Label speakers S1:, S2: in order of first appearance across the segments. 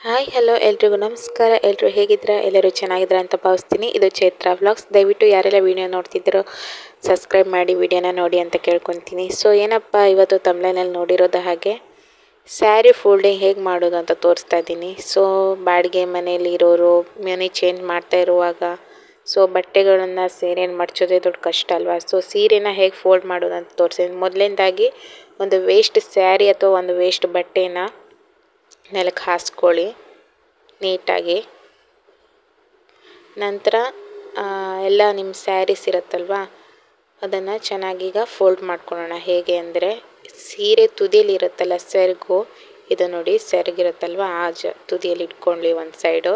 S1: Hi hello ಎಲ್ರಿಗೂ ನಮಸ್ಕಾರ. ಎಲ್ಲರೂ ಹೇಗಿದ್ದೀರಾ? ಎಲ್ಲರೂ ಚೆನ್ನಾಗಿದ್ದೀರಾ ಅಂತ ಭಾವಿಸ್ತೀನಿ. ಇದು ಚೈತ್ರ ವ್ಲಾಗ್ಸ್. ದಯವಿಟ್ಟು ಯಾರೆಲ್ಲ ವೀಡಿಯೋ ನೋಡ್ತಿದ್ದೀರೋ ಸಬ್ಸ್ಕ್ರೈಬ್ ಮಾಡಿ ವಿಡಿಯೋನ ನೋಡಿ ಅಂತ ಕೇಳ್ಕೊತೀನಿ. ಸೊ ಏನಪ್ಪ ಇವತ್ತು ತಮಿಳಿನಲ್ಲಿ ನೋಡಿರೋದು ಹಾಗೆ ಸ್ಯಾರಿ ಫೋಲ್ಡಿಂಗ್ ಹೇಗೆ ಮಾಡೋದು ಅಂತ ತೋರಿಸ್ತಾ ಇದ್ದೀನಿ. ಸೊ ಬಾಡಿಗೆ ಮನೇಲಿ ಇರೋರು ಮನೆ ಚೇಂಜ್ ಮಾಡ್ತಾ ಇರುವಾಗ ಸೊ ಬಟ್ಟೆಗಳನ್ನು ಸೀರೆನ ಮಡ್ಚೋದೇ ದೊಡ್ಡ ಕಷ್ಟ ಅಲ್ವಾ. ಸೊ ಸೀರೆನ ಹೇಗೆ ಫೋಲ್ಡ್ ಮಾಡೋದು ಅಂತ ತೋರಿಸ್ತೀನಿ. ಮೊದಲನೇದಾಗಿ ಒಂದು ವೇಸ್ಟ್ ಸ್ಯಾರಿ ಅಥವಾ ಒಂದು ವೇಸ್ಟ್ ಬಟ್ಟೆನ ನೆಲಕ್ಕೆ ಹಾಸ್ಕೊಳ್ಳಿ ನೀಟಾಗಿ. ನಂತರ ಎಲ್ಲ ನಿಮ್ಮ ಸ್ಯಾರೀಸ್ ಇರುತ್ತಲ್ವ ಅದನ್ನು ಚೆನ್ನಾಗೀಗ ಫೋಲ್ಡ್ ಮಾಡ್ಕೊಳ್ಳೋಣ. ಹೇಗೆ ಅಂದರೆ ಸೀರೆ ತುದಿಯಲ್ಲಿ ಇರುತ್ತಲ್ಲ ಸೆರಗು, ಇದು ನೋಡಿ ಸೆರಗಿರುತ್ತಲ್ವ ತುದಿಯಲ್ಲಿ ಇಟ್ಕೊಳ್ಳಿ ಒಂದು ಸೈಡು.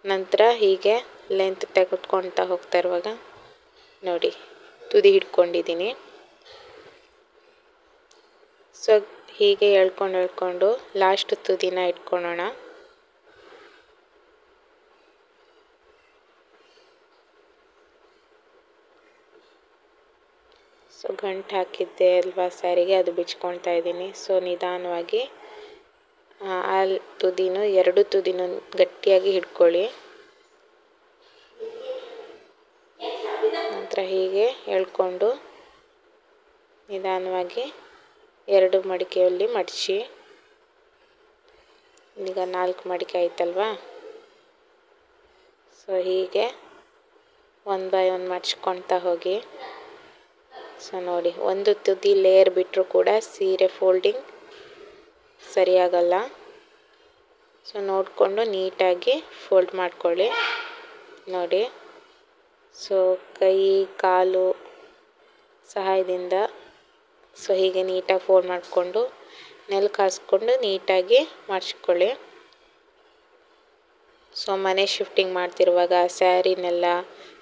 S1: ನಂತರ ಹೀಗೆ ಲೆಂತ್ ತೆಗೆದುಕೊಳ್ತಾ ಹೋಗ್ತಾ ಇರುವಾಗ ನೋಡಿ ತುದಿ ಹಿಡ್ಕೊಂಡಿದ್ದೀನಿ. ಸೊ ಹೀಗೆ ಎಳ್ಕೊಂಡು ಲಾಸ್ಟ್ ತುದಿನ ಇಟ್ಕೊಳ್ಳೋಣ. ಸೊ ಗಂಟು ಹಾಕಿದ್ದೆ ಅಲ್ವಾ ಸ್ಯಾರಿಗೆ, ಅದು ಬಿಚ್ಕೊಳ್ತಾ ಇದ್ದೀನಿ. ಸೊ ನಿಧಾನವಾಗಿ ಆ ತುದಿನೂ ಎರಡು ತುದಿನೂ ಗಟ್ಟಿಯಾಗಿ ಹಿಡ್ಕೊಳ್ಳಿ. ನಂತರ ಹೀಗೆ ಎಳ್ಕೊಂಡು ನಿಧಾನವಾಗಿ ಎರಡು ಮಡಿಕೆಯಲ್ಲಿ ಮಡಚಿ. ಈಗ 4 ಮಡಿಕೆ ಆಯ್ತಲ್ವಾ. ಸೊ ಹೀಗೆ 1 ಬೈ 1 ಮಡ್ಚ್ಕೊಳ್ತಾ ಹೋಗಿ. ಸೊ ನೋಡಿ ಒಂದು ತುದಿ ಲೇಯರ್ ಬಿಟ್ಟರೂ ಕೂಡ ಸೀರೆ ಫೋಲ್ಡಿಂಗ್ ಸರಿಯಾಗಲ್ಲ. ಸೊ ನೋಡಿಕೊಂಡು ನೀಟಾಗಿ ಫೋಲ್ಡ್ ಮಾಡ್ಕೊಳ್ಳಿ ನೋಡಿ. ಸೊ ಕೈ ಕಾಲು ಸಹಾಯದಿಂದ ಸೊ ಹೀಗೆ ನೀಟಾಗಿ ಫೋಲ್ಡ್ ಮಾಡಿಕೊಂಡು ನೆಲಕ್ಕೆ ಹಾಸ್ಕೊಂಡು ನೀಟಾಗಿ ಮಡ್ಚ್ಕೊಳ್ಳಿ. ಸೊ ಮನೆ ಶಿಫ್ಟಿಂಗ್ ಮಾಡ್ತಿರುವಾಗ ಸ್ಯಾರಿನೆಲ್ಲ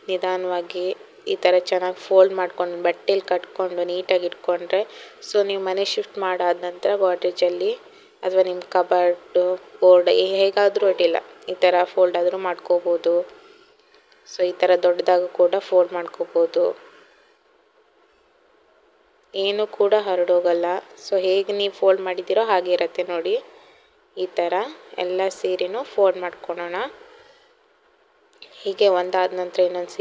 S1: ನಿಧಾನವಾಗಿ ಈ ಥರ ಚೆನ್ನಾಗಿ ಫೋಲ್ಡ್ ಮಾಡ್ಕೊಂಡು ಬಟ್ಟೆಲಿ ಕಟ್ಕೊಂಡು ನೀಟಾಗಿ ಇಟ್ಕೊಂಡ್ರೆ ಸೊ ನೀವು ಮನೆ ಶಿಫ್ಟ್ ಮಾಡಾದ ನಂತರ ಗಾಡ್ರೇಜಲ್ಲಿ ಅಥವಾ ನಿಮ್ಮ ಕಬರ್ಡು ಬೋರ್ಡ್ ಹೇಗಾದರೂ ಅಡ್ಡಿಲ್ಲ, ಈ ಥರ ಫೋಲ್ಡ್ ಆದರೂ ಮಾಡ್ಕೋಬೋದು. ಸೊ ಈ ಥರ ದೊಡ್ಡದಾಗೂ ಕೂಡ ಫೋಲ್ಡ್ ಮಾಡ್ಕೋಬೋದು, ಏನೂ ಕೂಡ ಹರಡೋಗಲ್ಲ. ಸೊ ಹೇಗೆ ನೀವು ಫೋಲ್ಡ್ ಮಾಡಿದ್ದೀರೋ ಹಾಗೆ ಇರುತ್ತೆ ನೋಡಿ. ಈ ಥರ ಎಲ್ಲ ಸೀರೆನೂ ಫೋಲ್ಡ್ ಮಾಡ್ಕೊಳ್ಳೋಣ. ಹೀಗೆ ಒಂದಾದ ನಂತರ ಇನ್ನೊಂದು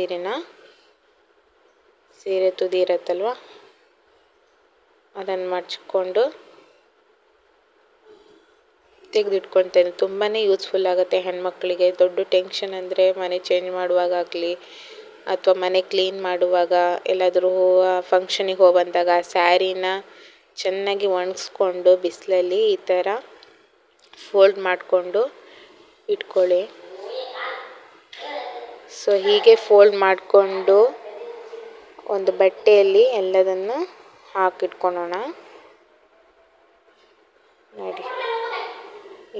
S1: ಸೀರೆ ತುದಿ ಇರುತ್ತಲ್ವ ಅದನ್ನು ಮಡ್ಚ್ಕೊಂಡು ತೆಗೆದಿಟ್ಕೊಳ್ತೇನೆ. ತುಂಬಾ ಯೂಸ್ಫುಲ್ ಆಗುತ್ತೆ ಹೆಣ್ಮಕ್ಳಿಗೆ. ದೊಡ್ಡ ಟೆನ್ಷನ್ ಅಂದರೆ ಮನೆ ಚೇಂಜ್ ಮಾಡುವಾಗ ಆಗಲಿ ಅಥವಾ ಮನೆ ಕ್ಲೀನ್ ಮಾಡುವಾಗ, ಎಲ್ಲಾದರೂ ಫಂಕ್ಷನಿಗೆ ಹೋಗಿ ಬಂದಾಗ ಸ್ಯಾರಿನ ಚೆನ್ನಾಗಿ ಒಣಗಿಸ್ಕೊಂಡು ಬಿಸಿಲಲ್ಲಿ ಈ ಥರ ಫೋಲ್ಡ್ ಮಾಡಿಕೊಂಡು ಇಟ್ಕೊಳ್ಳಿ. ಸೊ ಹೀಗೆ ಫೋಲ್ಡ್ ಮಾಡಿಕೊಂಡು ಒಂದು ಬಟ್ಟೆಯಲ್ಲಿ ಎಲ್ಲದನ್ನು ಹಾಕಿಟ್ಕೊಳ್ಳೋಣ ನೋಡಿ.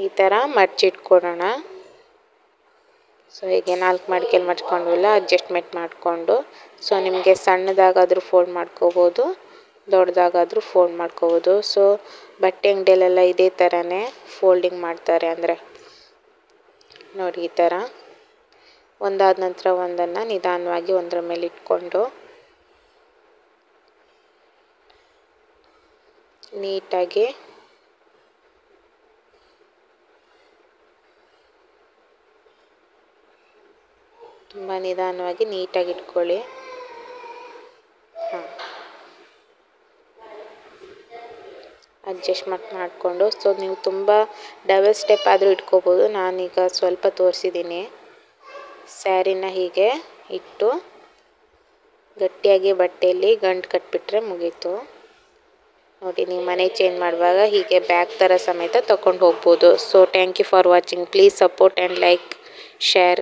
S1: ಈ ಥರ ಮಡ್ಚಿಟ್ಕೊಳ್ಳೋಣ. ಸೊ ಹೀಗೆ 4 ಮಡಿಕೆಯಲ್ಲಿ ಮಡ್ಚ್ಕೊಂಡ್ವಲ್ಲ ಅಡ್ಜಸ್ಟ್ಮೆಂಟ್ ಮಾಡಿಕೊಂಡು ಸೊ ನಿಮಗೆ ಸಣ್ಣದಾಗಾದರೂ ಫೋಲ್ಡ್ ಮಾಡ್ಕೋಬೋದು, ದೊಡ್ಡದಾಗಾದರೂ ಫೋಲ್ಡ್ ಮಾಡ್ಕೋಬೋದು. ಸೊ ಬಟ್ಟೆ ಅಂಗಡಿಯಲ್ಲೆಲ್ಲ ಇದೇ ಥರನೇ ಫೋಲ್ಡಿಂಗ್ ಮಾಡ್ತಾರೆ. ಅಂದರೆ ನೋಡಿ ಈ ಥರ ಒಂದಾದ ನಂತರ ಒಂದನ್ನು ನಿಧಾನವಾಗಿ ಒಂದರ ಮೇಲೆ ಇಟ್ಕೊಂಡು ನೀಟಾಗಿ ತುಂಬ ನಿಧಾನವಾಗಿ ನೀಟಾಗಿ ಇಟ್ಕೊಳ್ಳಿ. ಅಡ್ಜಸ್ಟ್ಮೆಂಟ್ ಮಾಡಿಕೊಂಡು ಸೊ ನೀವು ತುಂಬ ಡಬಲ್ ಸ್ಟೆಪ್ ಆದರೂ ಇಟ್ಕೋಬೋದು. ನಾನೀಗ ಸ್ವಲ್ಪ ತೋರಿಸಿದ್ದೀನಿ. ಸ್ಯಾರಿನ ಹೀಗೆ ಇಟ್ಟು ಗಟ್ಟಿಯಾಗಿ ಬಟ್ಟೆಯಲ್ಲಿ ಗಂಟು ಕಟ್ಟಿಬಿಟ್ರೆ ಮುಗೀತು ನೋಡಿ. ನೀವು ಮನೆ ಚೇಂಜ್ ಮಾಡುವಾಗ ಹೀಗೆ ಬ್ಯಾಗ್ ಥರ ಸಮೇತ ತೊಗೊಂಡು ಹೋಗ್ಬೋದು. So thank you for watching. Please support and like, share.